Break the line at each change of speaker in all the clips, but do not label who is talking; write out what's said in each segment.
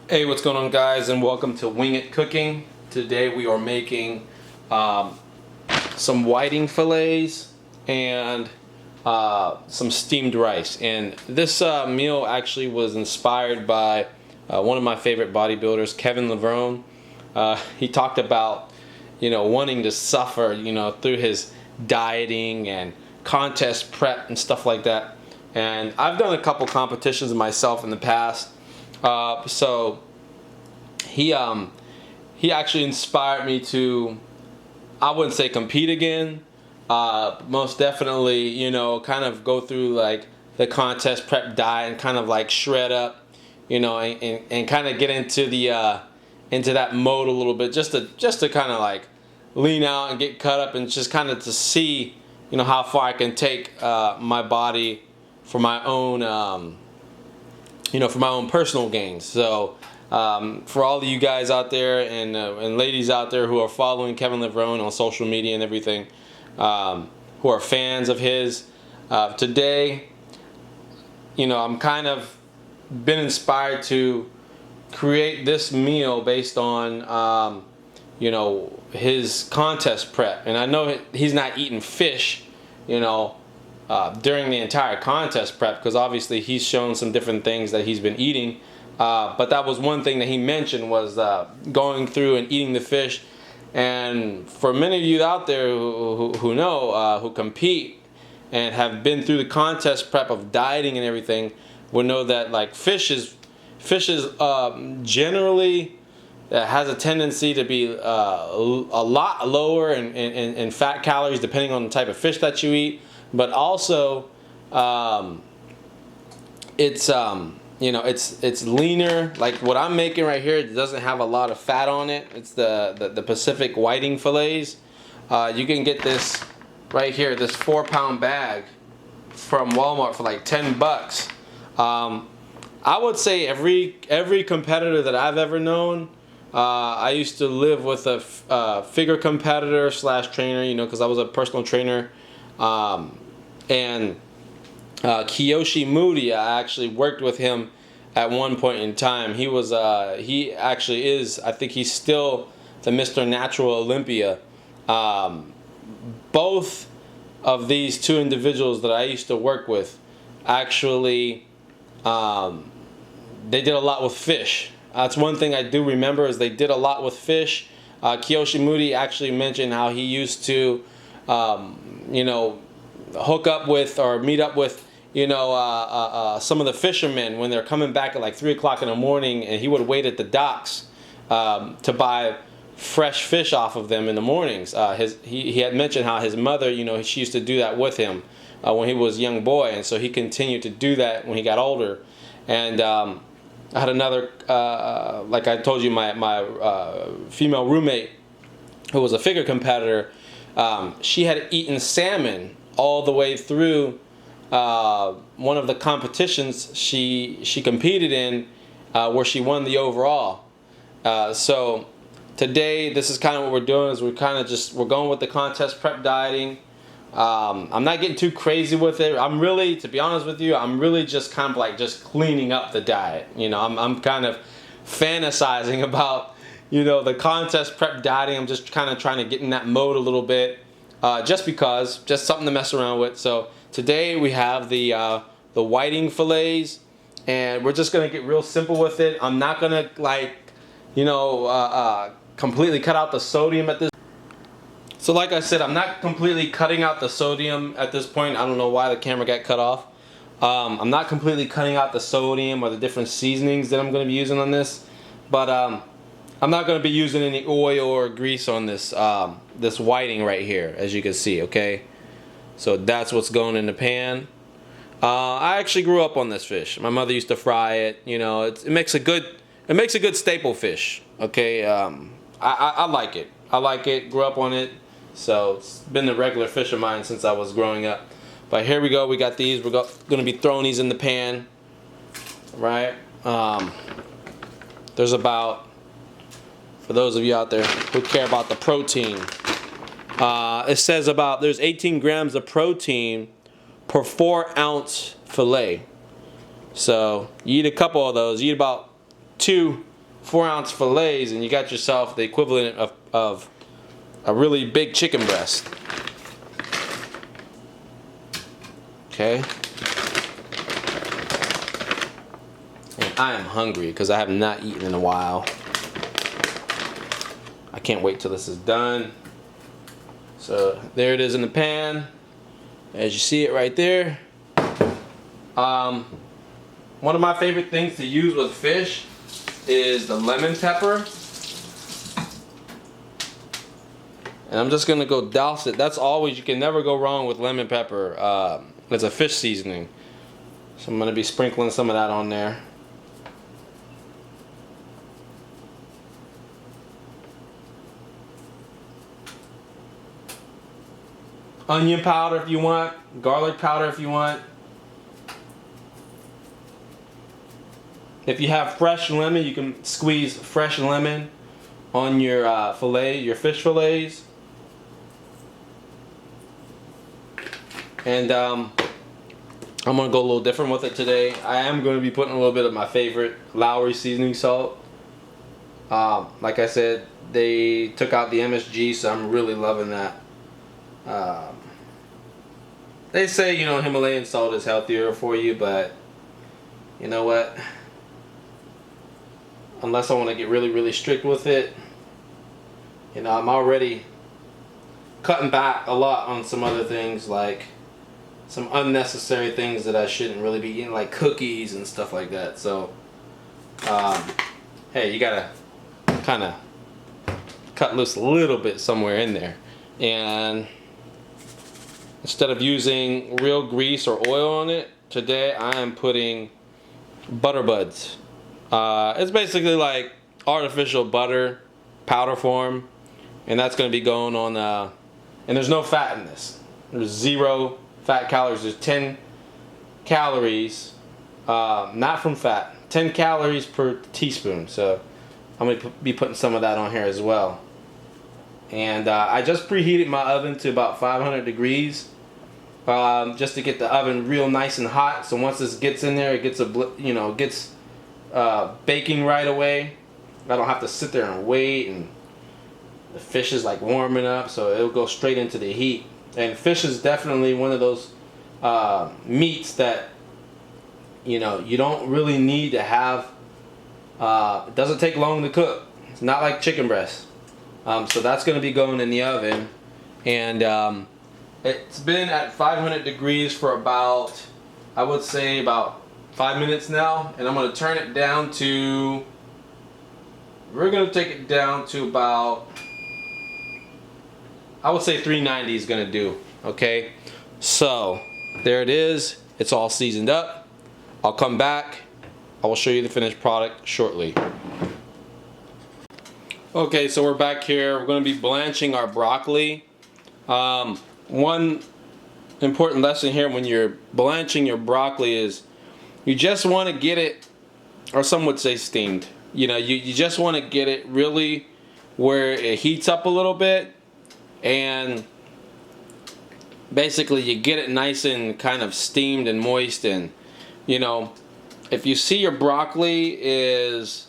Hey, what's going on, guys, and welcome to Wing It Cooking. Today we are making some whiting fillets and some steamed rice. And this meal actually was inspired by one of my favorite bodybuilders, Kevin Levrone. He talked about, wanting to suffer, through his dieting and contest prep and stuff like that. And I've done a couple competitions myself in the past. So he actually inspired me to, I wouldn't say compete again, most definitely, kind of go through like the contest prep diet and kind of like shred up, and kind of get into the into that mode a little bit, just to kind of like lean out and get cut up, and just kind of to see, how far I can take my body for my own for my own personal gains. So for all of you guys out there and ladies out there who are following Kevin Levrone on social media and everything, who are fans of his, today, I'm kind of been inspired to create this meal based on his contest prep. And I know he's not eating fish, during the entire contest prep, because obviously he's shown some different things that he's been eating, but that was one thing that he mentioned, was going through and eating the fish. And for many of you out there who know, who compete and have been through the contest prep of dieting and everything, will know that like fish is generally has a tendency to be a lot lower in fat calories, depending on the type of fish that you eat. But also, it's leaner. Like what I'm making right here, it doesn't have a lot of fat on it. It's the Pacific whiting fillets. You can get this right here, this 4-pound bag from Walmart for like $10. I would say every competitor that I've ever known. I used to live with a figure competitor / trainer, because I was a personal trainer. And Kiyoshi Moody, I actually worked with him at one point in time. He actually is, I think he's still the Mr. Natural Olympia. Both of these two individuals that I used to work with, actually, they did a lot with fish. That's one thing I do remember, is they did a lot with fish. Kiyoshi Moody actually mentioned how he used to, hook up with or meet up with, some of the fishermen when they're coming back at like 3 o'clock in the morning, and he would wait at the docks to buy fresh fish off of them in the mornings. He had mentioned how his mother, she used to do that with him when he was a young boy, and so he continued to do that when he got older. And I had another, like I told you, my female roommate, who was a figure competitor. She had eaten salmon all the way through one of the competitions she competed in, where she won the overall. So today, this is kind of what we're doing, is we're going with the contest prep dieting. I'm not getting too crazy with it. I'm really, to be honest with you, I'm really just kind of like just cleaning up the diet. I'm kind of fantasizing about, the contest prep dieting. I'm just kind of trying to get in that mode a little bit, just something to mess around with. So today we have the whiting fillets, and we're just gonna get real simple with it. I'm not gonna completely cut out the sodium at this. So like I said, I'm not completely cutting out the sodium at this point. I don't know why the camera got cut off. I'm not completely cutting out the sodium or the different seasonings that I'm going to be using on this. But I'm not going to be using any oil or grease on this this whiting right here, as you can see, okay? So that's what's going in the pan. I actually grew up on this fish. My mother used to fry it. It makes a good staple fish, okay? I like it. I like it. Grew up on it. So it's been a regular fish of mine since I was growing up. But here we go. We got these. We're going to be throwing these in the pan, right? There's about, for those of you out there who care about the protein, it says there's 18 grams of protein per 4-ounce fillet. So you eat a couple of those. You eat about two 4-ounce fillets, and you got yourself the equivalent of a really big chicken breast. Okay. And I am hungry because I have not eaten in a while. I can't wait till this is done. So there it is in the pan. As you see it right there. One of my favorite things to use with fish is the lemon pepper. And I'm just gonna go douse it. That's always, you can never go wrong with lemon pepper. It's a fish seasoning. So I'm gonna be sprinkling some of that on there. Onion powder if you want, garlic powder if you want. If you have fresh lemon, you can squeeze fresh lemon on your fillet, your fish fillets. And I'm gonna go a little different with it today. I am going to be putting a little bit of my favorite Lowry seasoning salt. Like I said, they took out the MSG, so I'm really loving that. They say, you know, Himalayan salt is healthier for you, but you know what? Unless I want to get really, really strict with it, you know, I'm already cutting back a lot on some other things, like some unnecessary things that I shouldn't really be eating, like cookies and stuff like that. So, hey, you gotta kind of cut loose a little bit somewhere in there. And instead of using real grease or oil on it, today I am putting butter buds. It's basically like artificial butter, powder form, and that's going to be going on, and there's no fat in this. There's 0 fat calories. There's 10 calories, not from fat, 10 calories per teaspoon. So I'm going to be putting some of that on here as well. And I just preheated my oven to about 500 degrees just to get the oven real nice and hot. So once this gets in there, it gets gets baking right away. I don't have to sit there and wait, and the fish is like warming up, so it'll go straight into the heat. And fish is definitely one of those meats that, you know, you don't really need to have. It doesn't take long to cook. It's not like chicken breast. So that's going to be going in the oven, and it's been at 500 degrees for about, I would say, about 5 minutes now, and I'm going to turn it down to, we're going to take it down to about, I would say 390 is going to do. Okay, so there it is. It's all seasoned up. I'll come back. I will show you the finished product shortly. Okay, so we're back here. We're going to be blanching our broccoli. One important lesson here when you're blanching your broccoli is you just want to get it, or some would say steamed. You know, you just want to get it really where it heats up a little bit, and basically you get it nice and kind of steamed and moist. And you know, if you see your broccoli is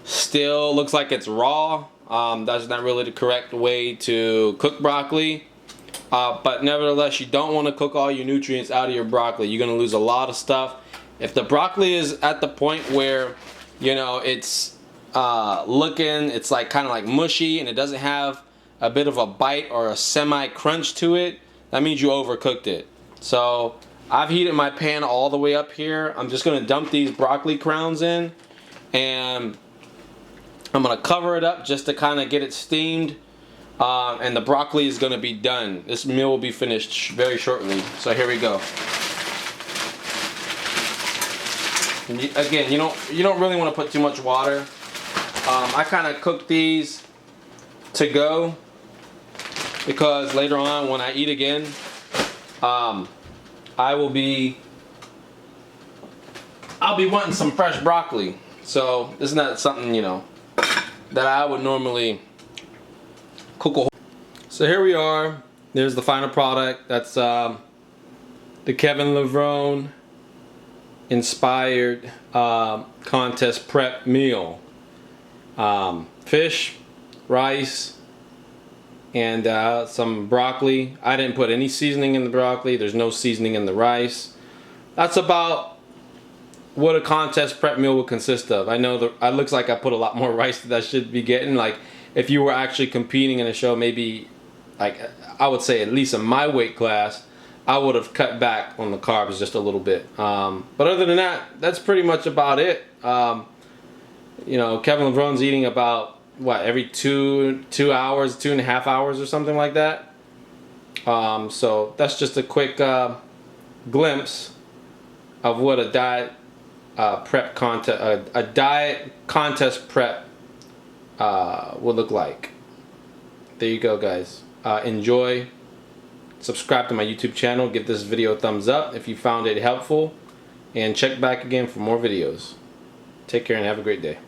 still looks like it's raw, that's not really the correct way to cook broccoli. But nevertheless, you don't want to cook all your nutrients out of your broccoli. You're going to lose a lot of stuff. If the broccoli is at the point where, you know, it's it's like kind of like mushy and it doesn't have a bit of a bite or a semi-crunch to it, that means you overcooked it. So I've heated my pan all the way up here. I'm just going to dump these broccoli crowns in, and I'm going to cover it up just to kind of get it steamed. And the broccoli is going to be done. This meal will be finished very shortly. So here we go. And again, you don't really want to put too much water. I kind of cook these to go because later on when I eat again, I'll be wanting some fresh broccoli. So this is not something, you know, that I would normally cook a whole. So here we are. There's the final product. That's the Kevin Levrone Inspired contest prep meal. fish, rice, and some broccoli. I didn't put any seasoning in the broccoli. There's no seasoning in the rice. That's about what a contest prep meal would consist of. I know it looks like I put a lot more rice than I should be getting. Like if you were actually competing in a show, maybe like I would say at least in my weight class, I would have cut back on the carbs just a little bit. But other than that, that's pretty much about it. You know, Kevin Levrone's eating about what, every 2 hours, 2.5 hours or something like that. So that's just a quick glimpse of what a diet prep contest, a diet contest prep would look like. There you go, guys. Enjoy. Subscribe to my YouTube channel. Give this video a thumbs up if you found it helpful, and check back again for more videos. Take care and have a great day.